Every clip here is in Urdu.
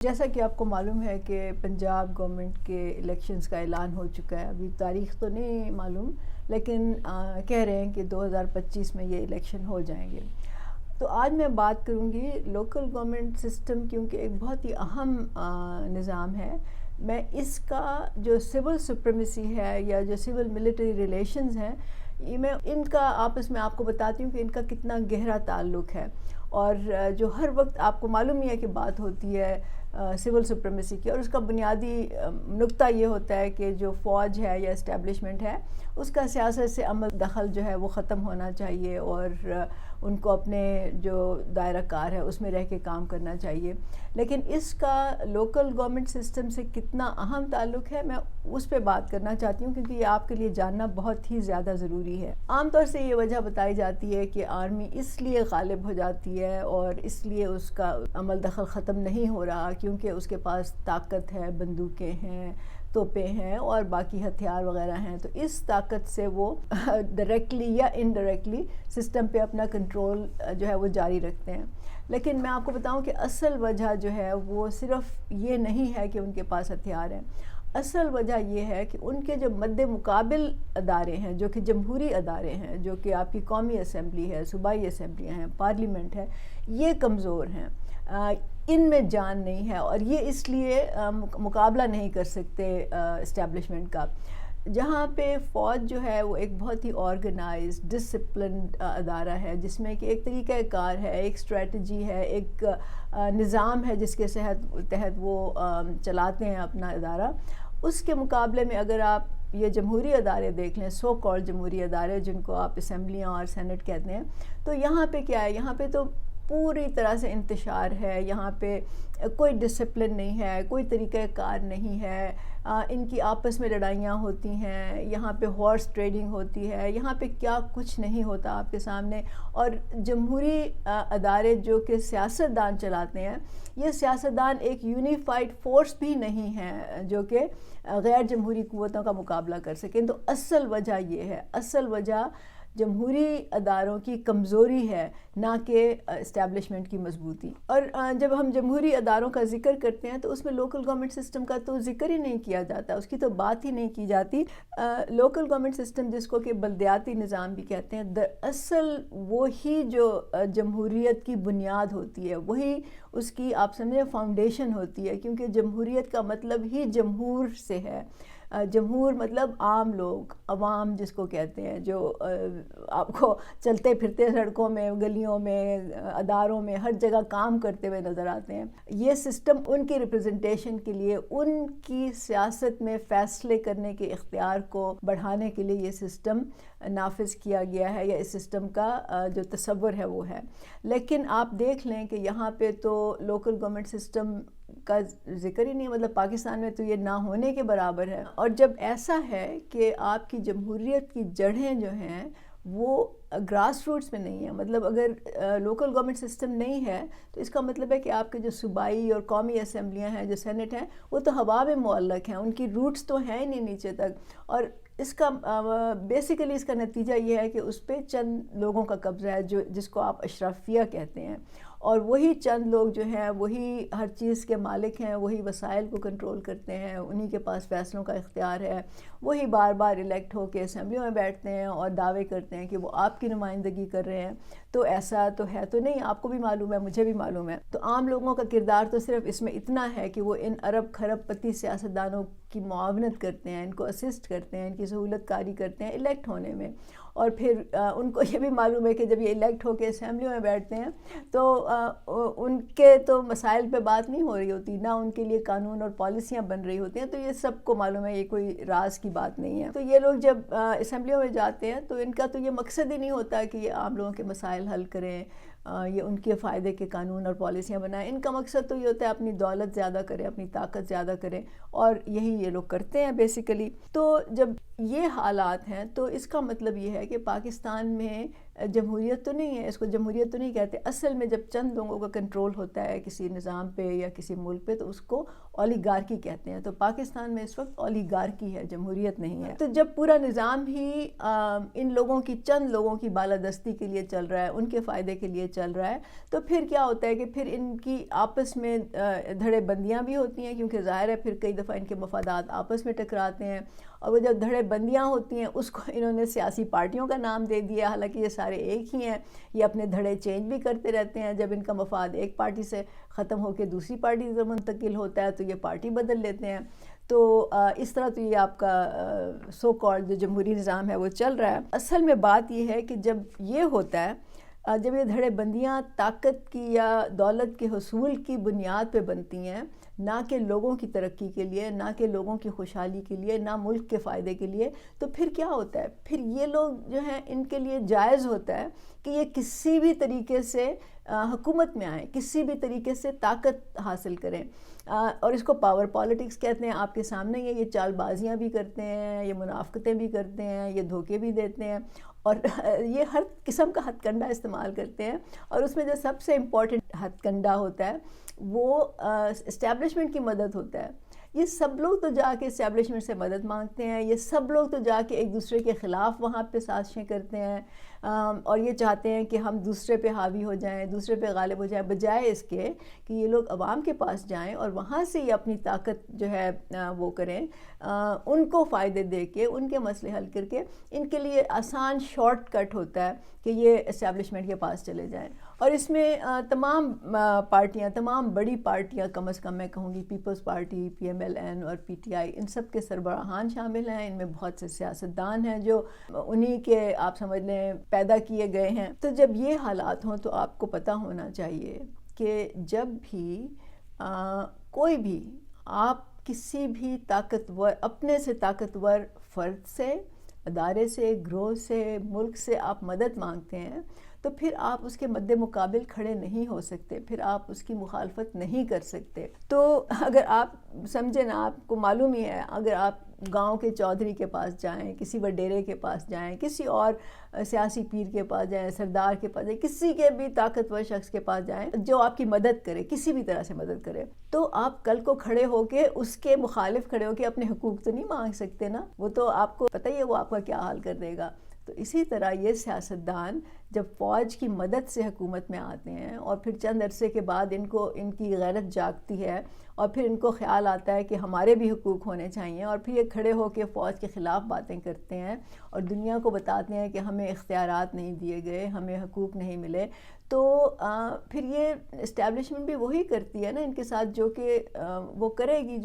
جیسا کہ آپ کو معلوم ہے کہ پنجاب گورنمنٹ کے الیکشنز کا اعلان ہو چکا ہے. ابھی تاریخ تو نہیں معلوم، لیکن کہہ رہے ہیں کہ 2025 میں یہ الیکشن ہو جائیں گے. تو آج میں بات کروں گی لوکل گورنمنٹ سسٹم، کیونکہ ایک بہت ہی اہم نظام ہے. میں اس کا جو سول سپریمیسی ہے یا جو سول ملٹری ریلیشنز ہیں، یہ میں ان کا آپس میں آپ کو بتاتی ہوں کہ ان کا کتنا گہرا تعلق ہے. اور جو ہر وقت آپ کو معلوم ہی ہے کہ بات ہوتی ہے سول سپریمیسی کی، اور اس کا بنیادی نقطہ یہ ہوتا ہے کہ جو فوج ہے یا اسٹیبلشمنٹ ہے، اس کا سیاست سے عمل دخل جو ہے وہ ختم ہونا چاہیے، اور ان کو اپنے جو دائرہ کار ہے اس میں رہ کے کام کرنا چاہیے. لیکن اس کا لوکل گورنمنٹ سسٹم سے کتنا اہم تعلق ہے، میں اس پہ بات کرنا چاہتی ہوں، کیونکہ یہ آپ کے لیے جاننا بہت ہی زیادہ ضروری ہے. عام طور سے یہ وجہ بتائی جاتی ہے کہ آرمی اس لیے غالب ہو جاتی ہے اور اس لیے اس کا عمل دخل ختم نہیں ہو رہا کیونکہ اس کے پاس طاقت ہے، بندوقیں ہیں، توپیں ہیں اور باقی ہتھیار وغیرہ ہیں. تو اس طاقت سے وہ ڈائریکٹلی یا انڈائریکٹلی سسٹم پہ اپنا کنٹرول جو ہے وہ جاری رکھتے ہیں. لیکن میں آپ کو بتاؤں کہ اصل وجہ جو ہے وہ صرف یہ نہیں ہے کہ ان کے پاس ہتھیار ہیں. اصل وجہ یہ ہے کہ ان کے جو مد مقابل ادارے ہیں، جو کہ جمہوری ادارے ہیں، جو کہ آپ کی قومی اسمبلی ہے، صوبائی اسمبلیاں ہیں، پارلیمنٹ ہے، یہ کمزور ہیں. ان میں جان نہیں ہے، اور یہ اس لیے مقابلہ نہیں کر سکتے اسٹیبلشمنٹ کا. جہاں پہ فوج جو ہے وہ ایک بہت ہی آرگنائزڈ ڈسپلنڈ ادارہ ہے، جس میں کہ ایک طریقہ کار ہے، ایک اسٹریٹجی ہے، ایک نظام ہے جس کے تحت وہ چلاتے ہیں اپنا ادارہ. اس کے مقابلے میں اگر آپ یہ جمہوری ادارے دیکھ لیں، سو کال جمہوری ادارے جن کو آپ اسمبلیاں اور سینٹ کہتے ہیں، تو یہاں پہ کیا ہے؟ یہاں پہ تو پوری طرح سے انتشار ہے. یہاں پہ کوئی ڈسپلن نہیں ہے، کوئی طریقہ کار نہیں ہے. ان کی آپس میں لڑائیاں ہوتی ہیں، یہاں پہ ہارس ٹریڈنگ ہوتی ہے، یہاں پہ کیا کچھ نہیں ہوتا آپ کے سامنے. اور جمہوری ادارے جو کہ سیاستدان چلاتے ہیں، یہ سیاستدان ایک یونیفائڈ فورس بھی نہیں ہیں جو کہ غیر جمہوری قوتوں کا مقابلہ کر سکیں. تو اصل وجہ یہ ہے، اصل وجہ جمہوری اداروں کی کمزوری ہے، نہ کہ اسٹیبلشمنٹ کی مضبوطی. اور جب ہم جمہوری اداروں کا ذکر کرتے ہیں تو اس میں لوکل گورنمنٹ سسٹم کا تو ذکر ہی نہیں کیا جاتا، اس کی تو بات ہی نہیں کی جاتی. لوکل گورنمنٹ سسٹم جس کو کہ بلدیاتی نظام بھی کہتے ہیں، دراصل وہی جو جمہوریت کی بنیاد ہوتی ہے، وہی اس کی آپ سمجھیں فاؤنڈیشن ہوتی ہے، کیونکہ جمہوریت کا مطلب ہی جمہور سے ہے. جمہور مطلب عام لوگ، عوام جس کو کہتے ہیں، جو آپ کو چلتے پھرتے سڑکوں میں، گلیوں میں، اداروں میں، ہر جگہ کام کرتے ہوئے نظر آتے ہیں. یہ سسٹم ان کی ریپرزنٹیشن کے لیے، ان کی سیاست میں فیصلے کرنے کے اختیار کو بڑھانے کے لیے یہ سسٹم نافذ کیا گیا ہے، یا اس سسٹم کا جو تصور ہے وہ ہے. لیکن آپ دیکھ لیں کہ یہاں پہ تو لوکل گورنمنٹ سسٹم کا ذکر ہی نہیں، مطلب پاکستان میں تو یہ نہ ہونے کے برابر ہے. اور جب ایسا ہے کہ آپ کی جمہوریت کی جڑیں جو ہیں وہ گراس روٹس میں نہیں ہیں، مطلب اگر لوکل گورنمنٹ سسٹم نہیں ہے تو اس کا مطلب ہے کہ آپ کے جو صوبائی اور قومی اسمبلیاں ہیں، جو سینٹ ہیں، وہ تو ہوا میں معلق ہیں، ان کی روٹس تو ہیں ہی نہیں نیچے تک. اور اس کا بیسیکلی اس کا نتیجہ یہ ہے کہ اس پہ چند لوگوں کا قبضہ ہے، جس کو آپ اشرافیہ کہتے ہیں. اور وہی چند لوگ جو ہیں وہی ہر چیز کے مالک ہیں، وہی وسائل کو کنٹرول کرتے ہیں، انہی کے پاس فیصلوں کا اختیار ہے. وہی بار بار الیکٹ ہو کے اسمبلیوں میں بیٹھتے ہیں اور دعوے کرتے ہیں کہ وہ آپ کی نمائندگی کر رہے ہیں. تو ایسا تو ہے تو نہیں، آپ کو بھی معلوم ہے، مجھے بھی معلوم ہے. تو عام لوگوں کا کردار تو صرف اس میں اتنا ہے کہ وہ ان ارب خرب پتی سیاستدانوں کی معاونت کرتے ہیں، ان کو اسسٹ کرتے ہیں، ان کی سہولت کاری کرتے ہیں الیکٹ ہونے میں. اور پھر ان کو یہ بھی معلوم ہے کہ جب یہ الیکٹ ہو کے اسمبلیوں میں بیٹھتے ہیں تو ان کے تو مسائل پہ بات نہیں ہو رہی ہوتی، نہ ان کے لیے قانون اور پالیسیاں بن رہی ہوتی ہیں. تو یہ سب کو معلوم ہے، یہ کوئی راز کی بات نہیں ہے. تو یہ لوگ جب اسمبلیوں میں جاتے ہیں تو ان کا تو یہ مقصد ہی نہیں ہوتا کہ یہ عام لوگوں کے مسائل حل کریں، یہ ان کے فائدے کے قانون اور پالیسیاں بنائیں. ان کا مقصد تو یہ ہوتا ہے اپنی دولت زیادہ کریں، اپنی طاقت زیادہ کریں، اور یہی یہ لوگ کرتے ہیں بیسیکلی. تو جب یہ حالات ہیں تو اس کا مطلب یہ ہے کہ پاکستان میں جمہوریت تو نہیں ہے، اس کو جمہوریت تو نہیں کہتے. اصل میں جب چند لوگوں کا کنٹرول ہوتا ہے کسی نظام پہ یا کسی ملک پہ تو اس کو اولیگارکی کہتے ہیں. تو پاکستان میں اس وقت اولیگارکی ہے، جمہوریت نہیں ہے. تو جب پورا نظام ہی ان لوگوں کی، چند لوگوں کی بالادستی کے لیے چل رہا ہے، ان کے فائدے کے لیے چل رہا ہے، تو پھر کیا ہوتا ہے کہ پھر ان کی آپس میں دھڑے بندیاں بھی ہوتی ہیں، کیونکہ ظاہر ہے پھر کئی دفعہ ان کے مفادات آپس میں ٹکراتے ہیں. اور وہ جب دھڑے بندیاں ہوتی ہیں اس کو انہوں نے سیاسی پارٹیوں کا نام دے دیا، حالانکہ یہ سارے ایک ہی ہیں. یہ اپنے دھڑے چینج بھی کرتے رہتے ہیں. جب ان کا مفاد ایک پارٹی سے ختم ہو کے دوسری پارٹی سے منتقل ہوتا ہے تو یہ پارٹی بدل لیتے ہیں. تو اس طرح تو یہ آپ کا سو کالڈ جو جمہوری نظام ہے وہ چل رہا ہے. اصل میں بات یہ ہے کہ جب یہ ہوتا ہے، جب یہ دھڑے بندیاں طاقت کی یا دولت کے حصول کی بنیاد پہ بنتی ہیں، نہ کہ لوگوں کی ترقی کے لیے، نہ کہ لوگوں کی خوشحالی کے لیے، نہ ملک کے فائدے کے لیے، تو پھر کیا ہوتا ہے؟ پھر یہ لوگ جو ہیں ان کے لیے جائز ہوتا ہے کہ یہ کسی بھی طریقے سے حکومت میں آئیں، کسی بھی طریقے سے طاقت حاصل کریں. اور اس کو پاور پالیٹکس کہتے ہیں. آپ کے سامنے یہ چال بازیاں بھی کرتے ہیں، یہ منافقتیں بھی کرتے ہیں، یہ دھوکے بھی دیتے ہیں، اور یہ ہر قسم کا ہتھ کنڈا استعمال کرتے ہیں. اور اس میں جو سب سے امپورٹنٹ ہتھ کنڈا ہوتا ہے وہ اسٹیبلشمنٹ کی مدد ہوتا ہے. یہ سب لوگ تو جا کے اسٹیبلشمنٹ سے مدد مانگتے ہیں، یہ سب لوگ تو جا کے ایک دوسرے کے خلاف وہاں پہ سازشیں کرتے ہیں، اور یہ چاہتے ہیں کہ ہم دوسرے پہ حاوی ہو جائیں، دوسرے پہ غالب ہو جائیں، بجائے اس کے کہ یہ لوگ عوام کے پاس جائیں اور وہاں سے یہ اپنی طاقت جو ہے وہ کریں، ان کو فائدے دے کے، ان کے مسئلے حل کر کے. ان کے لیے آسان شارٹ کٹ ہوتا ہے کہ یہ اسٹیبلشمنٹ کے پاس چلے جائیں. اور اس میں تمام پارٹیاں، تمام بڑی پارٹیاں، کم از کم میں کہوں گی Peoples Party, P M L N اور پی ٹی آئی، ان سب کے سربراہان شامل ہیں. ان میں بہت سے سیاستدان ہیں جو انہی کے آپ سمجھ لیں پیدا کیے گئے ہیں. تو جب یہ حالات ہوں تو آپ کو پتہ ہونا چاہیے کہ جب بھی کوئی بھی آپ کسی بھی طاقتور، اپنے سے طاقتور فرد سے، ادارے سے، گروہ سے، ملک سے آپ مدد مانگتے ہیں تو پھر آپ اس کے مد مقابل کھڑے نہیں ہو سکتے، پھر آپ اس کی مخالفت نہیں کر سکتے. تو اگر آپ سمجھیں نا، آپ کو معلوم ہی ہے، اگر آپ گاؤں کے چودھری کے پاس جائیں، کسی وڈیرے کے پاس جائیں، کسی اور سیاسی پیر کے پاس جائیں، سردار کے پاس جائیں، کسی کے بھی طاقتور شخص کے پاس جائیں جو آپ کی مدد کرے، کسی بھی طرح سے مدد کرے، تو آپ کل کو کھڑے ہو کے اس کے مخالف کھڑے ہو کے اپنے حقوق تو نہیں مانگ سکتے نا. وہ تو آپ کو پتہ ہی ہے وہ آپ کا کیا حال کر دے گا. تو اسی طرح یہ سیاستدان جب فوج کی مدد سے حکومت میں آتے ہیں اور پھر چند عرصے کے بعد ان کی غیرت جاگتی ہے اور پھر ان کو خیال آتا ہے کہ ہمارے بھی حقوق ہونے چاہیے، اور پھر یہ کھڑے ہو کے فوج کے خلاف باتیں کرتے ہیں اور دنیا کو بتاتے ہیں کہ ہمیں اختیارات نہیں دیے گئے، ہمیں حقوق نہیں ملے. تو پھر یہ اسٹیبلشمنٹ بھی وہی کرتی ہے نا ان کے ساتھ جو کہ وہ کرے گی،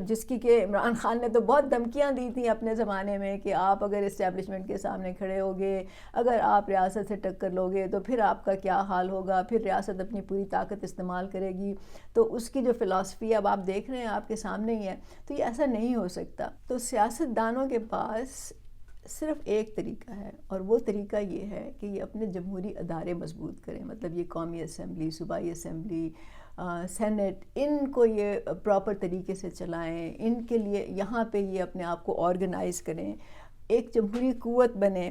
جس کی کہ عمران خان نے تو بہت دھمکیاں دی تھیں اپنے زمانے میں کہ آپ اگر اسٹیبلشمنٹ کے سامنے کھڑے ہوگے، اگر آپ ریاست سے ٹکر لوگے تو پھر آپ کا کیا حال ہوگا، پھر ریاست اپنی پوری طاقت استعمال کرے گی. تو اس کی جو فلسفی اب آپ دیکھ رہے ہیں آپ کے سامنے ہی ہے. تو یہ ایسا نہیں ہو سکتا. تو سیاستدانوں کے پاس صرف ایک طریقہ ہے، اور وہ طریقہ یہ ہے کہ یہ اپنے جمہوری ادارے مضبوط کریں. مطلب یہ قومی اسمبلی، صوبائی اسمبلی، سینٹ، ان کو یہ پراپر طریقے سے چلائیں. ان کے لیے یہاں پہ یہ اپنے آپ کو آرگنائز کریں، ایک جمہوری قوت بنیں.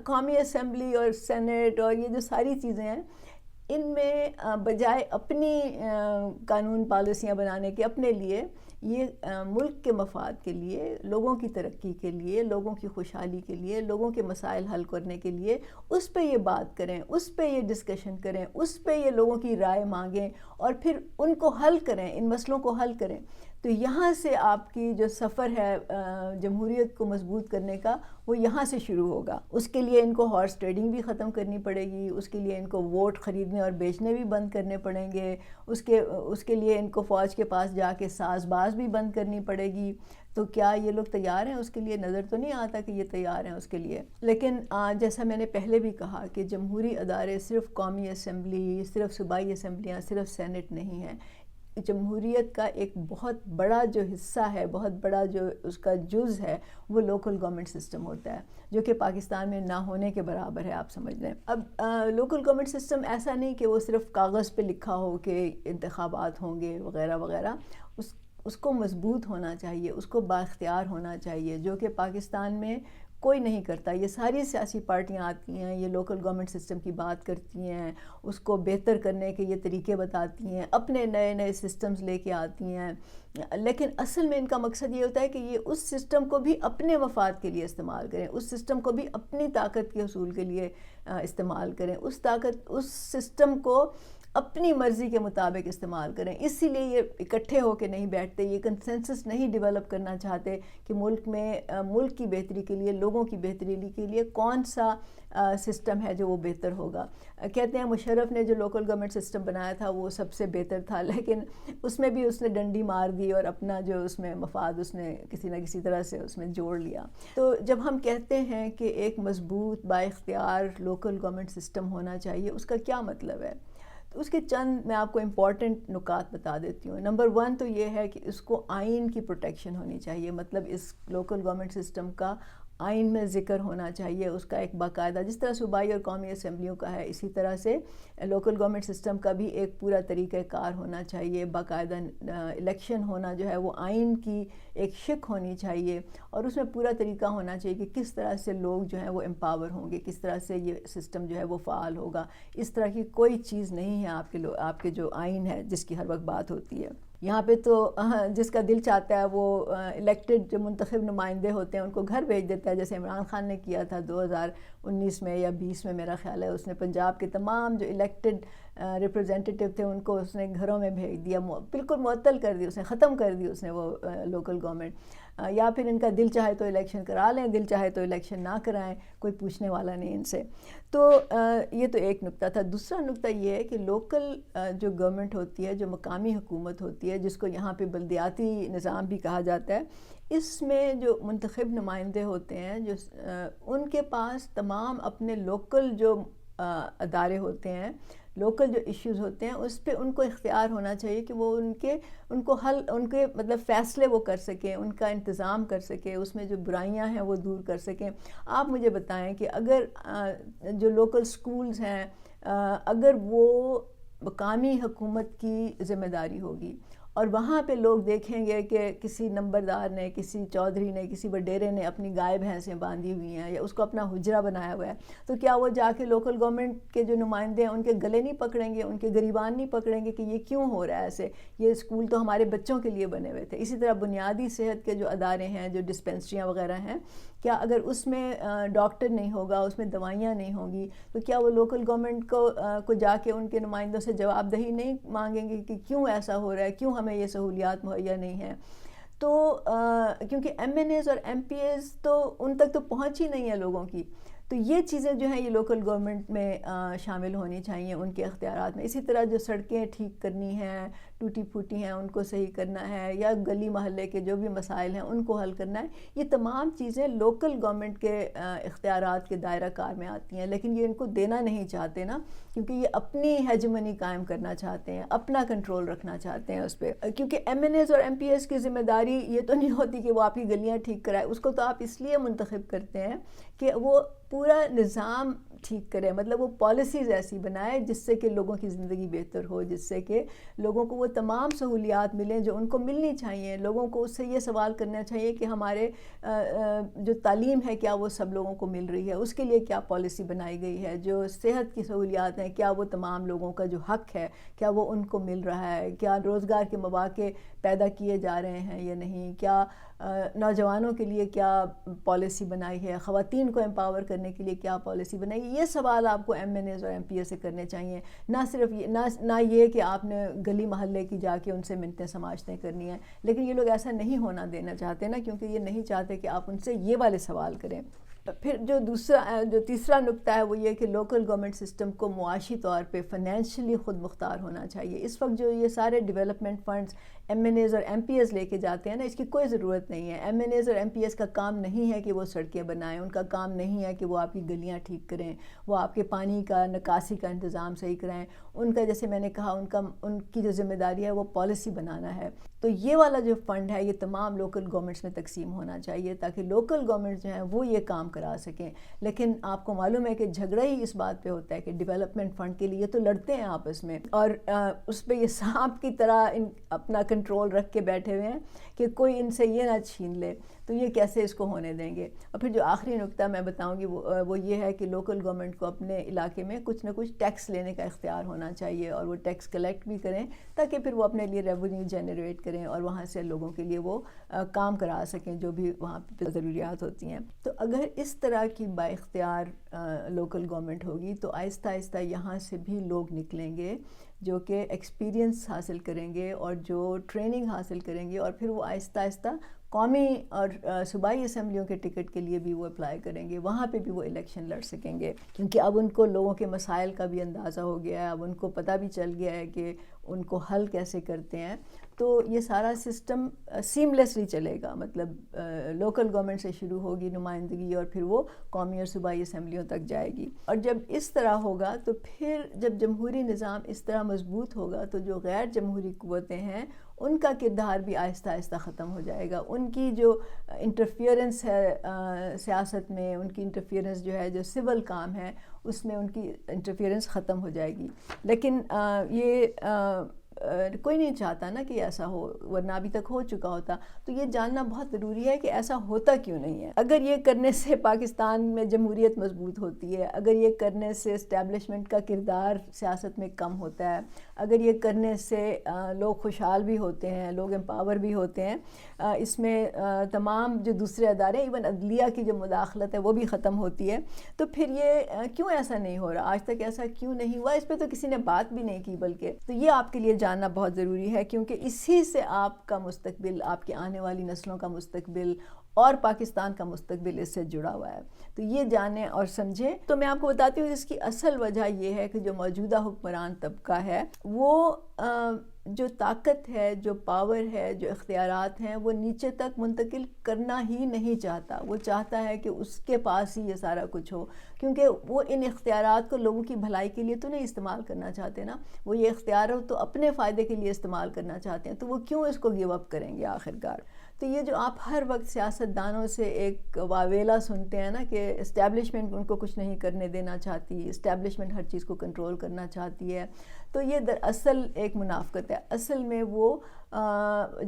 قومی اسمبلی اور سینٹ اور یہ جو ساری چیزیں ہیں، ان میں بجائے اپنی قانون پالیسیاں بنانے کے اپنے لیے، یہ ملک کے مفاد کے لیے، لوگوں کی ترقی کے لیے، لوگوں کی خوشحالی کے لیے، لوگوں کے مسائل حل کرنے کے لیے اس پہ یہ بات کریں، اس پہ یہ ڈسکشن کریں، اس پہ یہ لوگوں کی رائے مانگیں اور پھر ان کو حل کریں، ان مسئلوں کو حل کریں. تو یہاں سے آپ کی جو سفر ہے جمہوریت کو مضبوط کرنے کا، وہ یہاں سے شروع ہوگا. اس کے لیے ان کو ہارس ٹریڈنگ بھی ختم کرنی پڑے گی، اس کے لیے ان کو ووٹ خریدنے اور بیچنے بھی بند کرنے پڑیں گے، اس کے لیے ان کو فوج کے پاس جا کے ساز باز بھی بند کرنی پڑے گی. تو کیا یہ لوگ تیار ہیں اس کے لیے؟ نظر تو نہیں آتا کہ یہ تیار ہیں اس کے لیے. لیکن جیسا میں نے پہلے بھی کہا کہ جمہوری ادارے صرف قومی اسمبلی، صرف صوبائی اسمبلیاں، صرف سینٹ نہیں ہیں. جمہوریت کا ایک بہت بڑا جو حصہ ہے، بہت بڑا جو اس کا جز ہے، وہ لوکل گورنمنٹ سسٹم ہوتا ہے، جو کہ پاکستان میں نہ ہونے کے برابر ہے، آپ سمجھ لیں. اب لوکل گورنمنٹ سسٹم ایسا نہیں کہ وہ صرف کاغذ پہ لکھا ہو کہ انتخابات ہوں گے وغیرہ وغیرہ. اس کو مضبوط ہونا چاہیے، اس کو بااختیار ہونا چاہیے، جو کہ پاکستان میں کوئی نہیں کرتا. یہ ساری سیاسی پارٹیاں آتی ہیں, یہ لوکل گورنمنٹ سسٹم کی بات کرتی ہیں, اس کو بہتر کرنے کے یہ طریقے بتاتی ہیں, اپنے نئے نئے سسٹمز لے کے آتی ہیں, لیکن اصل میں ان کا مقصد یہ ہوتا ہے کہ یہ اس سسٹم کو بھی اپنے مفاد کے لیے استعمال کریں, اس سسٹم کو بھی اپنی طاقت کے حصول کے لیے استعمال کریں, اس سسٹم کو اپنی مرضی کے مطابق استعمال کریں. اسی لیے یہ اکٹھے ہو کے نہیں بیٹھتے, یہ کنسنسس نہیں ڈیولپ کرنا چاہتے کہ ملک کی بہتری کے لیے, لوگوں کی بہتری کے لیے کون سا سسٹم ہے جو وہ بہتر ہوگا. کہتے ہیں مشرف نے جو لوکل گورنمنٹ سسٹم بنایا تھا وہ سب سے بہتر تھا, لیکن اس میں بھی اس نے ڈنڈی مار دی اور اپنا جو اس میں مفاد اس نے کسی نہ کسی طرح سے اس میں جوڑ لیا. تو جب ہم کہتے ہیں کہ ایک مضبوط با اختیار لوکل گورنمنٹ سسٹم ہونا چاہیے, اس کا کیا مطلب ہے؟ تو اس کے چند میں آپ کو امپورٹنٹ نکات بتا دیتی ہوں. نمبر 1 تو یہ ہے کہ اس کو آئین کی پروٹیکشن ہونی چاہیے, مطلب اس لوکل گورنمنٹ سسٹم کا آئین میں ذکر ہونا چاہیے, اس کا ایک باقاعدہ, جس طرح صوبائی اور قومی اسمبلیوں کا ہے اسی طرح سے لوکل گورنمنٹ سسٹم کا بھی ایک پورا طریقہ کار ہونا چاہیے, باقاعدہ الیکشن ہونا جو ہے وہ آئین کی ایک شق ہونی چاہیے, اور اس میں پورا طریقہ ہونا چاہیے کہ کس طرح سے لوگ جو ہیں وہ امپاور ہوں گے, کس طرح سے یہ سسٹم جو ہے وہ فعال ہوگا. اس طرح کی کوئی چیز نہیں ہے آپ کے جو آئین ہے جس کی ہر وقت بات ہوتی ہے. یہاں پہ تو جس کا دل چاہتا ہے وہ الیکٹڈ جو منتخب نمائندے ہوتے ہیں ان کو گھر بھیج دیتا ہے, جیسے عمران خان نے کیا تھا 2019 میں یا 20 میں میرا خیال ہے. اس نے پنجاب کے تمام جو الیکٹڈ ریپرزینٹیٹیو تھے ان کو اس نے گھروں میں بھیج دیا, بالکل معطل کر دی اس نے, ختم کر دی اس نے وہ لوکل گورنمنٹ. یا پھر ان کا دل چاہے تو الیکشن کرا لیں, دل چاہے تو الیکشن نہ کرائیں, کوئی پوچھنے والا نہیں ان سے. تو یہ تو ایک نقطہ تھا. دوسرا نقطہ یہ ہے کہ لوکل جو گورنمنٹ ہوتی ہے, جو مقامی حکومت ہوتی ہے, جس کو یہاں پہ بلدیاتی نظام بھی کہا جاتا ہے, اس میں جو منتخب نمائندے ہوتے ہیں جو ان کے پاس تمام اپنے لوکل جو ادارے ہوتے ہیں, لوکل جو ایشوز ہوتے ہیں اس پہ ان کو اختیار ہونا چاہیے کہ وہ ان کو حل, ان کے مطلب فیصلے وہ کر سکیں, ان کا انتظام کر سکیں, اس میں جو برائیاں ہیں وہ دور کر سکیں. آپ مجھے بتائیں کہ اگر جو لوکل سکولز ہیں اگر وہ مقامی حکومت کی ذمہ داری ہوگی اور وہاں پہ لوگ دیکھیں گے کہ کسی نمبردار نے, کسی چودھری نے, کسی وڈیرے نے اپنی گائے بھینسیں باندھی ہوئی ہیں یا اس کو اپنا حجرہ بنایا ہوا ہے, تو کیا وہ جا کے لوکل گورنمنٹ کے جو نمائندے ہیں ان کے گلے نہیں پکڑیں گے, ان کے گریبان نہیں پکڑیں گے کہ یہ کیوں ہو رہا ہے ایسے, یہ اسکول تو ہمارے بچوں کے لیے بنے ہوئے تھے. اسی طرح بنیادی صحت کے جو ادارے ہیں, جو ڈسپینسریاں وغیرہ ہیں, کیا اگر اس میں ڈاکٹر نہیں ہوگا, اس میں دوائیاں نہیں ہوں گی, تو کیا وہ لوکل گورنمنٹ کو جا کے ان کے نمائندوں سے جواب دہی نہیں مانگیں گے کہ کیوں ایسا ہو رہا ہے, کیوں ہمیں یہ سہولیات مہیا نہیں ہیں؟ تو کیونکہ ایم این ایز اور ایم پی ایز تو ان تک تو پہنچ ہی نہیں ہے لوگوں کی. تو یہ چیزیں جو ہیں یہ لوکل گورنمنٹ میں شامل ہونی چاہیے ان کے اختیارات میں. اسی طرح جو سڑکیں ٹھیک کرنی ہیں, ٹوٹی پھوٹی ہیں, ان کو صحیح کرنا ہے, یا گلی محلے کے جو بھی مسائل ہیں ان کو حل کرنا ہے, یہ تمام چیزیں لوکل گورنمنٹ کے اختیارات کے دائرہ کار میں آتی ہیں. لیکن یہ ان کو دینا نہیں چاہتے نا, کیونکہ یہ اپنی ہیجمنی قائم کرنا چاہتے ہیں, اپنا کنٹرول رکھنا چاہتے ہیں اس پہ. کیونکہ ایم این ایز اور ایم پی ایس کی ذمہ داری یہ تو نہیں ہوتی کہ وہ آپ کی گلیاں ٹھیک کرائے, اس کو تو آپ اس لیے منتخب کرتے ہیں کہ وہ پورا نظام ٹھیک کرے, مطلب وہ پالیسیز ایسی بنائے جس سے کہ لوگوں کی زندگی بہتر ہو, جس سے کہ لوگوں کو وہ تمام سہولیات ملیں جو ان کو ملنی چاہیے. لوگوں کو اس سے یہ سوال کرنا چاہیے کہ ہمارے جو تعلیم ہے کیا وہ سب لوگوں کو مل رہی ہے, اس کے لیے کیا پالیسی بنائی گئی ہے, جو صحت کی سہولیات ہیں کیا وہ تمام لوگوں کا جو حق ہے کیا وہ ان کو مل رہا ہے, کیا روزگار کے مواقع پیدا کیے جا رہے ہیں یا نہیں, کیا نوجوانوں کے لیے کیا پالیسی بنائی ہے, خواتین کو امپاور کرنے کے لیے کیا پالیسی بنائی. یہ سوال آپ کو ایم این ایز اور ایم پی ایس سے کرنے چاہیے, نہ صرف نہ یہ کہ آپ نے گلی محلے کی جا کے ان سے منتیں سماجتیں کرنی ہیں. لیکن یہ لوگ ایسا نہیں ہونا دینا چاہتے نا, کیونکہ یہ نہیں چاہتے کہ آپ ان سے یہ والے سوال کریں. پھر جو تیسرا نقطہ ہے وہ یہ کہ لوکل گورنمنٹ سسٹم کو معاشی طور پہ فائنینشلی خود مختار ہونا چاہیے. اس وقت جو یہ سارے development funds M N As اور ایم پی ایس لے کے جاتے ہیں نا, اس کی کوئی ضرورت نہیں ہے. ایم این ایز اور ایم پی ایس کا کام نہیں ہے کہ وہ سڑکیں بنائیں, ان کا کام نہیں ہے کہ وہ آپ کی گلیاں ٹھیک کریں, وہ آپ کے پانی کا نکاسی کا انتظام صحیح کرائیں. ان کا جیسے میں نے کہا ان کی جو ذمہ داری ہے وہ پالیسی بنانا ہے. تو یہ والا جو فنڈ ہے یہ تمام لوکل گورنمنٹس میں تقسیم ہونا چاہیے تاکہ لوکل گورنمنٹ جو ہیں وہ یہ کام کرا سکیں. لیکن آپ کو معلوم ہے کہ جھگڑا ہی اس بات پہ ہوتا ہے کہ ڈیولپمنٹ فنڈ کے لیے تو لڑتے ہیں آپس میں، اور اس پہ یہ سانپ کی طرح اپنا کنٹرول رکھ کے بیٹھے ہوئے ہیں کہ کوئی ان سے یہ نہ چھین لے. تو یہ کیسے اس کو ہونے دیں گے؟ اور پھر جو آخری نکتہ میں بتاؤں گی وہ یہ ہے کہ لوکل گورنمنٹ کو اپنے علاقے میں کچھ نہ کچھ ٹیکس لینے کا اختیار ہونا چاہیے، اور وہ ٹیکس کلیکٹ بھی کریں تاکہ پھر وہ اپنے لیے ریونیو جنریٹ کریں اور وہاں سے لوگوں کے لیے وہ کام کرا سکیں جو بھی وہاں پہ ضروریات ہوتی ہیں. تو اگر اس طرح کی با اختیار لوکل گورنمنٹ ہوگی تو آہستہ آہستہ یہاں سے بھی لوگ نکلیں گے جو کہ ایکسپیرینس حاصل کریں گے اور جو ٹریننگ حاصل کریں گے، اور پھر وہ آہستہ آہستہ قومی اور صوبائی اسمبلیوں کے ٹکٹ کے لیے بھی وہ اپلائی کریں گے، وہاں پہ بھی وہ الیکشن لڑ سکیں گے، کیونکہ اب ان کو لوگوں کے مسائل کا بھی اندازہ ہو گیا ہے، اب ان کو پتہ بھی چل گیا ہے کہ ان کو حل کیسے کرتے ہیں. تو یہ سارا سسٹم سیملیسلی چلے گا، مطلب لوکل گورنمنٹ سے شروع ہوگی نمائندگی اور پھر وہ قومی اور صوبائی اسمبلیوں تک جائے گی. اور جب اس طرح ہوگا تو پھر جب جمہوری نظام اس طرح مضبوط ہوگا تو جو غیر جمہوری قوتیں ہیں ان کا کردار بھی آہستہ آہستہ ختم ہو جائے گا. ان کی جو انٹرفیئرنس ہے سیاست میں، ان کی انٹرفیئرنس جو ہے جو سول کام ہے اس میں ان کی انٹرفیئرنس ختم ہو جائے گی. لیکن یہ کوئی نہیں چاہتا نا کہ ایسا ہو، ورنہ ابھی تک ہو چکا ہوتا. تو یہ جاننا بہت ضروری ہے کہ ایسا ہوتا کیوں نہیں ہے. اگر یہ کرنے سے پاکستان میں جمہوریت مضبوط ہوتی ہے، اگر یہ کرنے سے اسٹیبلشمنٹ کا کردار سیاست میں کم ہوتا ہے، اگر یہ کرنے سے لوگ خوشحال بھی ہوتے ہیں، لوگ امپاور بھی ہوتے ہیں، اس میں تمام جو دوسرے ادارے ایون عدلیہ کی جو مداخلت ہے وہ بھی ختم ہوتی ہے، تو پھر یہ کیوں ایسا نہیں ہو رہا؟ آج تک ایسا کیوں نہیں ہوا؟ اس پہ تو کسی نے بات بھی نہیں کی. بلکہ تو یہ آپ کے لیے جاننا بہت ضروری ہے، کیونکہ اسی سے آپ کا مستقبل، آپ کی آنے والی نسلوں کا مستقبل اور پاکستان کا مستقبل اس سے جڑا ہوا ہے. تو یہ جانیں اور سمجھیں. تو میں آپ کو بتاتی ہوں اس کی اصل وجہ یہ ہے کہ جو موجودہ حکمران طبقہ ہے وہ جو طاقت ہے، جو پاور ہے، جو اختیارات ہیں وہ نیچے تک منتقل کرنا ہی نہیں چاہتا. وہ چاہتا ہے کہ اس کے پاس ہی یہ سارا کچھ ہو، کیونکہ وہ ان اختیارات کو لوگوں کی بھلائی کے لیے تو نہیں استعمال کرنا چاہتے نا. وہ یہ اختیارات تو اپنے فائدے کے لیے استعمال کرنا چاہتے ہیں، تو وہ کیوں اس کو گیو اپ کریں گے آخر کار؟ تو یہ جو آپ ہر وقت سیاست دانوں سے ایک واویلا سنتے ہیں نا کہ اسٹیبلشمنٹ ان کو کچھ نہیں کرنے دینا چاہتی، اسٹیبلشمنٹ ہر چیز کو کنٹرول کرنا چاہتی ہے، تو یہ دراصل ایک منافقت ہے. اصل میں وہ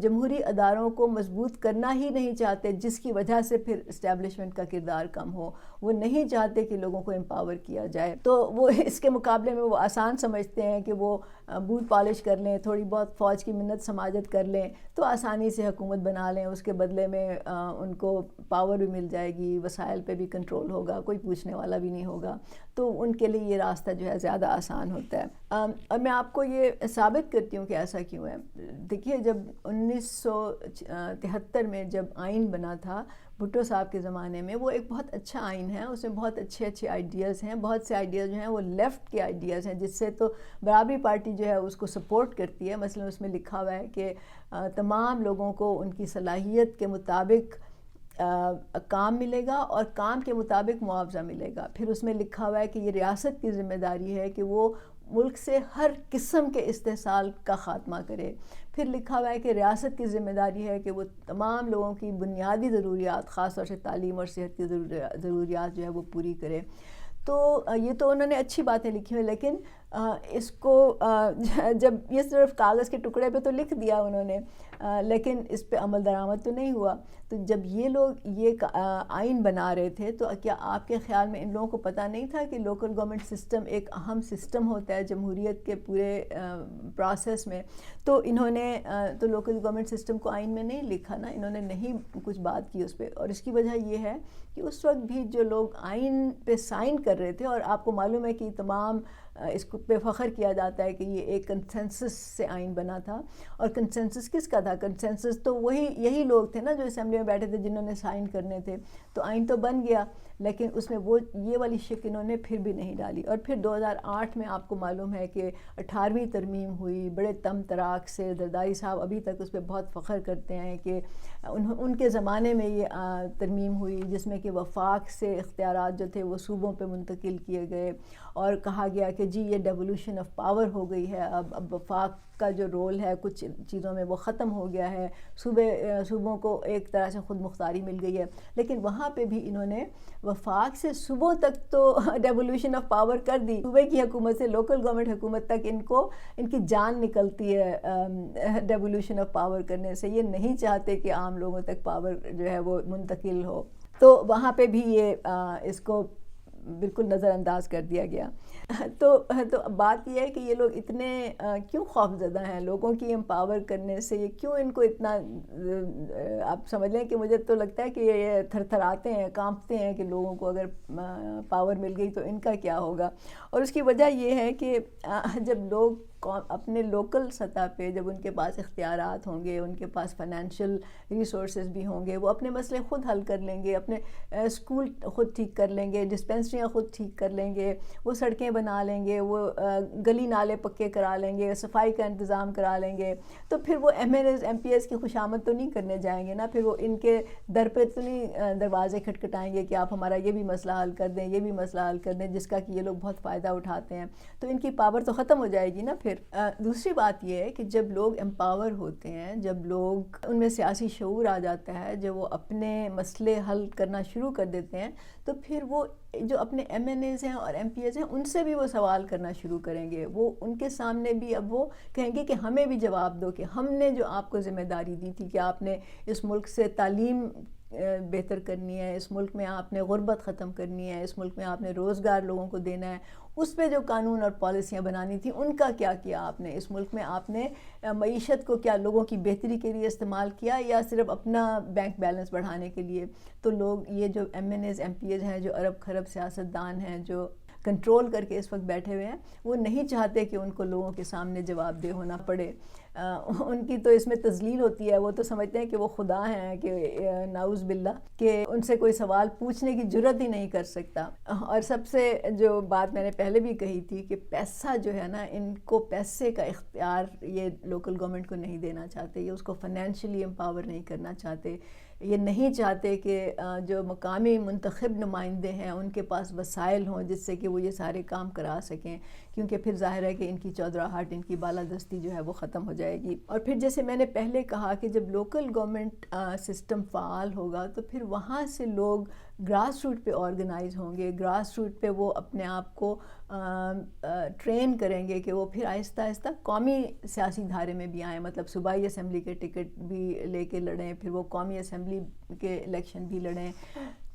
جمہوری اداروں کو مضبوط کرنا ہی نہیں چاہتے، جس کی وجہ سے پھر اسٹیبلشمنٹ کا کردار کم ہو. وہ نہیں چاہتے کہ لوگوں کو امپاور کیا جائے، تو وہ اس کے مقابلے میں وہ آسان سمجھتے ہیں کہ وہ بوت پالش کر لیں، تھوڑی بہت فوج کی منت سماجت کر لیں تو آسانی سے حکومت بنا لیں، اس کے بدلے میں ان کو پاور بھی مل جائے گی، وسائل پہ بھی کنٹرول ہوگا، کوئی پوچھنے والا بھی نہیں ہوگا. تو ان کے لیے یہ راستہ جو ہے زیادہ آسان ہوتا ہے. اور میں آپ کو یہ ثابت کرتی ہوں کہ ایسا کیوں ہے. دیکھیے جب 1973 میں جب آئین بنا تھا بھٹو صاحب کے زمانے میں، وہ ایک بہت اچھا آئین ہے، اس میں بہت اچھے آئیڈیاز ہیں، بہت سے آئیڈیاز جو ہیں وہ لیفٹ کے آئیڈیاز ہیں، جس سے تو برابری پارٹی جو ہے اس کو سپورٹ کرتی ہے. مثلا اس میں لکھا ہوا ہے کہ تمام لوگوں کو ان کی صلاحیت کے مطابق کام ملے گا اور کام کے مطابق معاوضہ ملے گا. پھر اس میں لکھا ہوا ہے کہ یہ ریاست کی ذمہ داری ہے کہ وہ ملک سے ہر قسم کے استحصال کا خاتمہ کرے. پھر لکھا ہوا ہے کہ ریاست کی ذمہ داری ہے کہ وہ تمام لوگوں کی بنیادی ضروریات، خاص طور سے تعلیم اور صحت کی ضروریات جو ہے وہ پوری کرے. تو یہ تو انہوں نے اچھی باتیں لکھی ہوئی، لیکن اس کو جب یہ صرف کاغذ کے ٹکڑے پہ تو لکھ دیا انہوں نے، لیکن اس پہ عمل درآمد تو نہیں ہوا. تو جب یہ لوگ یہ آئین بنا رہے تھے تو کیا آپ کے خیال میں ان لوگوں کو پتہ نہیں تھا کہ لوکل گورنمنٹ سسٹم ایک اہم سسٹم ہوتا ہے جمہوریت کے پورے پروسیس میں؟ تو انہوں نے تو لوکل گورنمنٹ سسٹم کو آئین میں نہیں لکھا نا، انہوں نے نہیں کچھ بات کی اس پہ. اور اس کی وجہ یہ ہے کہ اس وقت بھی جو لوگ آئین پہ سائن کر رہے تھے، اور آپ کو معلوم ہے کہ تمام اس پہ فخر کیا جاتا ہے کہ یہ ایک کنسنسس سے آئین بنا تھا. اور کنسنسس کس کا تھا؟ کنسنسس تو یہی لوگ تھے نا جو اسمبلی میں بیٹھے تھے جنہوں نے سائن کرنے تھے. تو آئین تو بن گیا، لیکن اس میں وہ یہ والی شک انہوں نے پھر بھی نہیں ڈالی. اور پھر 2008 میں آپ کو معلوم ہے کہ 18ویں ترمیم ہوئی بڑے تم تراک سے. زرداری صاحب ابھی تک اس پہ بہت فخر کرتے ہیں کہ ان کے زمانے میں یہ ترمیم ہوئی جس میں کہ وفاق سے اختیارات جو تھے وہ صوبوں پہ منتقل کیے گئے، اور کہا گیا کہ جی یہ ڈیولوشن آف پاور ہو گئی ہے، اب وفاق کا جو رول ہے کچھ چیزوں میں وہ ختم ہو گیا ہے، صوبوں کو ایک طرح سے خود مختاری مل گئی ہے. لیکن وہاں پہ بھی انہوں نے وفاق سے صوبوں تک تو ڈیولوشن آف پاور کر دی. صوبے کی حکومت سے لوکل گورنمنٹ حکومت تک ان کی جان نکلتی ہے ڈیولوشن آف پاور کرنے سے. یہ نہیں چاہتے کہ عام لوگوں تک پاور جو ہے وہ منتقل ہو. تو وہاں پہ بھی یہ اس کو بالکل نظر انداز کر دیا گیا. تو بات یہ ہے کہ یہ لوگ اتنے کیوں خوف زدہ ہیں لوگوں کی امپاور کرنے سے، یہ کیوں ان کو اتنا، آپ سمجھ لیں کہ مجھے تو لگتا ہے کہ یہ تھر تھر آتے ہیں، کانپتے ہیں کہ لوگوں کو اگر پاور مل گئی تو ان کا کیا ہوگا. اور اس کی وجہ یہ ہے کہ جب لوگ اپنے لوکل سطح پہ جب ان کے پاس اختیارات ہوں گے، ان کے پاس فائنینشیل ریسورسز بھی ہوں گے، وہ اپنے مسئلے خود حل کر لیں گے، اپنے اسکول خود ٹھیک کر لیں گے، ڈسپینسریاں خود ٹھیک کر لیں گے، وہ سڑکیں بنا لیں گے، وہ گلی نالے پکے کرا لیں گے، صفائی کا انتظام کرا لیں گے. تو پھر وہ M L As M P s کی خوشامد تو نہیں کرنے جائیں گے نا. پھر وہ ان کے در پہ تو نہیں دروازے کھٹکھٹائیں گے کہ آپ ہمارا یہ بھی مسئلہ حل کر دیں، یہ بھی مسئلہ حل کر دیں، جس کا کہ یہ لوگ بہت فائدہ اٹھاتے ہیں. تو ان کی پاور تو ختم ہو جائے گی نا. پھر دوسری بات یہ ہے کہ جب لوگ امپاور ہوتے ہیں، جب لوگ ان میں سیاسی شعور آ جاتا ہے، جب وہ اپنے مسئلے حل کرنا شروع کر دیتے ہیں، تو پھر وہ جو اپنے ایم این ایز ہیں اور ایم پی ایز ہیں ان سے بھی وہ سوال کرنا شروع کریں گے. وہ ان کے سامنے بھی اب وہ کہیں گے کہ ہمیں بھی جواب دو کہ ہم نے جو آپ کو ذمہ داری دی تھی کہ آپ نے اس ملک سے تعلیم بہتر کرنی ہے، اس ملک میں آپ نے غربت ختم کرنی ہے، اس ملک میں آپ نے روزگار لوگوں کو دینا ہے، اس پہ جو قانون اور پالیسیاں بنانی تھیں ان کا کیا کیا آپ نے. اس ملک میں آپ نے معیشت کو کیا لوگوں کی بہتری کے لیے استعمال کیا یا صرف اپنا بینک بیلنس بڑھانے کے لیے. تو لوگ یہ جو M N As M P As ہیں، جو ارب خرب سیاستدان ہیں، جو کنٹرول کر کے اس وقت بیٹھے ہوئے ہیں، وہ نہیں چاہتے کہ ان کو لوگوں کے سامنے جواب دہ ہونا پڑے. ان کی تو اس میں تذلیل ہوتی ہے. وہ تو سمجھتے ہیں کہ وہ خدا ہیں، کہ نعوذ باللہ، کہ ان سے کوئی سوال پوچھنے کی جرت ہی نہیں کر سکتا. اور سب سے جو بات میں نے پہلے بھی کہی تھی کہ پیسہ جو ہے نا، ان کو پیسے کا اختیار یہ لوکل گورنمنٹ کو نہیں دینا چاہتے، یہ اس کو فائنینشلی امپاور نہیں کرنا چاہتے. یہ نہیں چاہتے کہ جو مقامی منتخب نمائندے ہیں ان کے پاس وسائل ہوں جس سے کہ وہ یہ سارے کام کرا سکیں، کیونکہ پھر ظاہر ہے کہ ان کی چودراہٹ، ان کی بالادستی جو ہے وہ ختم ہو جائے گی. اور پھر جیسے میں نے پہلے کہا کہ جب لوکل گورنمنٹ سسٹم فعال ہوگا تو پھر وہاں سے لوگ گراس روٹ پہ آرگنائز ہوں گے، گراس روٹ پہ وہ اپنے آپ کو ٹرین کریں گے کہ وہ پھر آہستہ آہستہ قومی سیاسی دھارے میں بھی آئیں. مطلب صوبائی اسمبلی کے ٹکٹ بھی لے کے لڑیں، پھر وہ قومی اسمبلی کے الیکشن بھی لڑیں.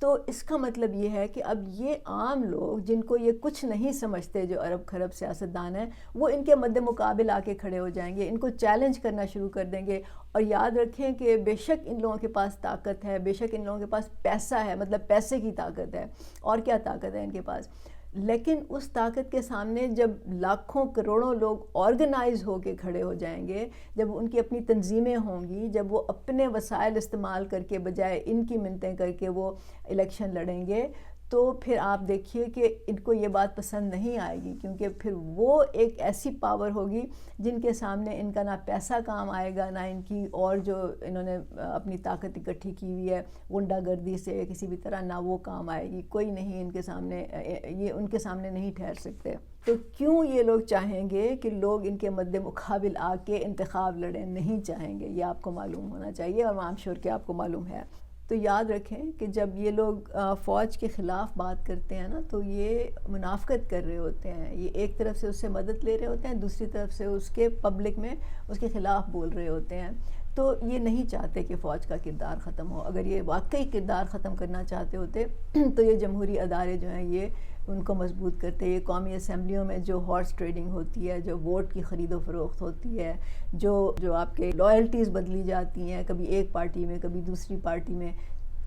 تو اس کا مطلب یہ ہے کہ اب یہ عام لوگ جن کو یہ کچھ نہیں سمجھتے، جو ارب خرب سیاستدان ہیں، وہ ان کے مد مقابل آ کے کھڑے ہو جائیں گے، ان کو چیلنج کرنا شروع کر دیں گے. اور یاد رکھیں کہ بے شک ان لوگوں کے پاس طاقت ہے، بے شک ان لوگوں کے پاس پیسہ ہے، مطلب پیسے کی طاقت ہے، اور کیا طاقت ہے ان کے پاس. لیکن اس طاقت کے سامنے جب لاکھوں کروڑوں لوگ آرگنائز ہو کے کھڑے ہو جائیں گے، جب ان کی اپنی تنظیمیں ہوں گی، جب وہ اپنے وسائل استعمال کر کے بجائے ان کی منتیں کر کے وہ الیکشن لڑیں گے، تو پھر آپ دیکھیے کہ ان کو یہ بات پسند نہیں آئے گی. کیونکہ پھر وہ ایک ایسی پاور ہوگی جن کے سامنے ان کا نہ پیسہ کام آئے گا، نہ ان کی اور جو انہوں نے اپنی طاقت اکٹھی کی ہوئی ہے غنڈہ گردی سے کسی بھی طرح، نہ وہ کام آئے گی. کوئی نہیں ان کے سامنے، یہ ان کے سامنے نہیں ٹھہر سکتے. تو کیوں یہ لوگ چاہیں گے کہ لوگ ان کے مد مقابل آ کے انتخاب لڑیں؟ نہیں چاہیں گے. یہ آپ کو معلوم ہونا چاہیے، اور I'm sure کہ آپ کو معلوم ہے. تو یاد رکھیں کہ جب یہ لوگ فوج کے خلاف بات کرتے ہیں نا، تو یہ منافقت کر رہے ہوتے ہیں. یہ ایک طرف سے اس سے مدد لے رہے ہوتے ہیں، دوسری طرف سے اس کے پبلک میں اس کے خلاف بول رہے ہوتے ہیں. تو یہ نہیں چاہتے کہ فوج کا کردار ختم ہو. اگر یہ واقعی کردار ختم کرنا چاہتے ہوتے تو یہ جمہوری ادارے جو ہیں یہ ان کو مضبوط کرتے. یہ قومی اسمبلیوں میں جو ہارس ٹریڈنگ ہوتی ہے، جو ووٹ کی خرید و فروخت ہوتی ہے، جو آپ کے لائلٹیز بدلی جاتی ہیں کبھی ایک پارٹی میں کبھی دوسری پارٹی میں،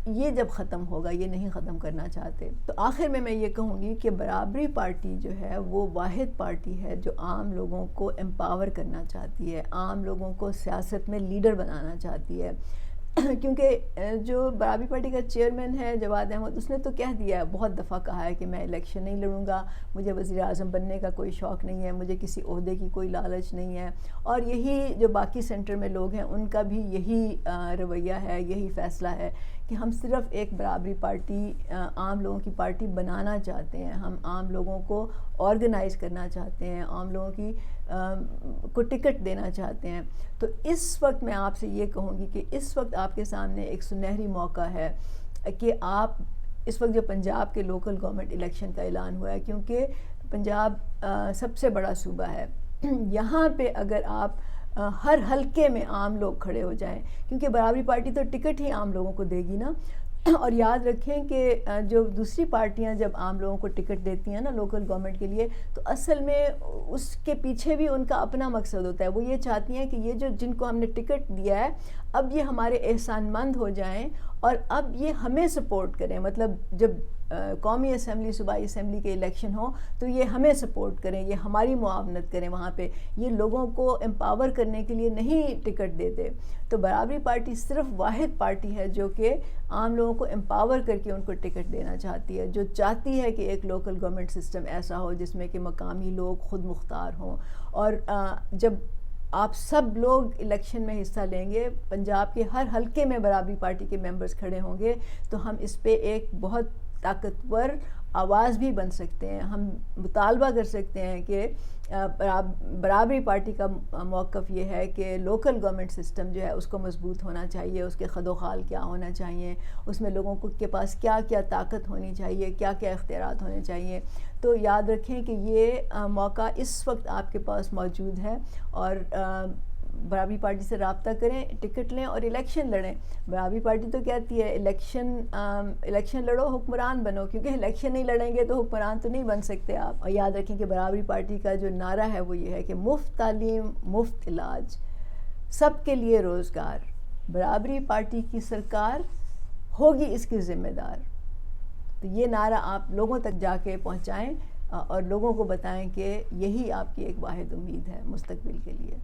یہ جب ختم ہوگا، یہ نہیں ختم کرنا چاہتے. تو آخر میں یہ کہوں گی کہ برابری پارٹی جو ہے وہ واحد پارٹی ہے جو عام لوگوں کو امپاور کرنا چاہتی ہے، عام لوگوں کو سیاست میں لیڈر بنانا چاہتی ہے. کیونکہ جو برابری پارٹی کا چیئرمین ہے جواد احمد، اس نے تو کہہ دیا ہے، بہت دفعہ کہا ہے کہ میں الیکشن نہیں لڑوں گا، مجھے وزیر اعظم بننے کا کوئی شوق نہیں ہے، مجھے کسی عہدے کی کوئی لالچ نہیں ہے. اور یہی جو باقی سینٹر میں لوگ ہیں ان کا بھی یہی رویہ ہے، یہی فیصلہ ہے کہ ہم صرف ایک برابری پارٹی، عام لوگوں کی پارٹی بنانا چاہتے ہیں، ہم عام لوگوں کو آرگنائز کرنا چاہتے ہیں، عام لوگوں کی کو ٹکٹ دینا چاہتے ہیں. تو اس وقت میں آپ سے یہ کہوں گی کہ اس وقت آپ کے سامنے ایک سنہری موقع ہے کہ آپ اس وقت جو پنجاب کے لوکل گورنمنٹ الیکشن کا اعلان ہوا ہے، کیونکہ پنجاب سب سے بڑا صوبہ ہے، یہاں پہ اگر آپ ہر حلقے میں عام لوگ کھڑے ہو جائیں، کیونکہ برابری پارٹی تو ٹکٹ ہی عام لوگوں کو دے گی نا. اور یاد رکھیں کہ جو دوسری پارٹیاں جب عام لوگوں کو ٹکٹ دیتی ہیں نا لوکل گورنمنٹ کے لیے، تو اصل میں اس کے پیچھے بھی ان کا اپنا مقصد ہوتا ہے. وہ یہ چاہتی ہیں کہ یہ جو جن کو ہم نے ٹکٹ دیا ہے اب یہ ہمارے احسان مند ہو جائیں اور اب یہ ہمیں سپورٹ کریں. مطلب جب قومی اسمبلی، صوبائی اسمبلی کے الیکشن ہوں تو یہ ہمیں سپورٹ کریں، یہ ہماری معاونت کریں وہاں پہ. یہ لوگوں کو امپاور کرنے کے لیے نہیں ٹکٹ دیتے. تو برابری پارٹی صرف واحد پارٹی ہے جو کہ عام لوگوں کو امپاور کر کے ان کو ٹکٹ دینا چاہتی ہے، جو چاہتی ہے کہ ایک لوکل گورنمنٹ سسٹم ایسا ہو جس میں کہ مقامی لوگ خود مختار ہوں. اور جب آپ سب لوگ الیکشن میں حصہ لیں گے، پنجاب کے ہر حلقے میں برابری پارٹی کے ممبرز کھڑے ہوں گے، تو ہم اس پہ ایک بہت طاقتور آواز بھی بن سکتے ہیں. ہم مطالبہ کر سکتے ہیں کہ برابری پارٹی کا موقف یہ ہے کہ لوکل گورنمنٹ سسٹم جو ہے اس کو مضبوط ہونا چاہیے، اس کے خد و خال کیا ہونا چاہیے، اس میں لوگوں کے پاس کیا کیا طاقت ہونی چاہیے، کیا کیا اختیارات ہونے چاہیے. تو یاد رکھیں کہ یہ موقع اس وقت آپ کے پاس موجود ہے، اور برابری پارٹی سے رابطہ کریں، ٹکٹ لیں اور الیکشن لڑیں. برابری پارٹی تو کہتی ہے الیکشن لڑو، حکمران بنو، کیونکہ الیکشن نہیں لڑیں گے تو حکمران تو نہیں بن سکتے آپ. اور یاد رکھیں کہ برابری پارٹی کا جو نعرہ ہے وہ یہ ہے کہ مفت تعلیم، مفت علاج، سب کے لیے روزگار. برابری پارٹی کی سرکار ہوگی اس کی ذمہ دار. تو یہ نعرہ آپ لوگوں تک جا کے پہنچائیں اور لوگوں کو بتائیں کہ یہی آپ کی ایک واحد امید ہے مستقبل کے لیے.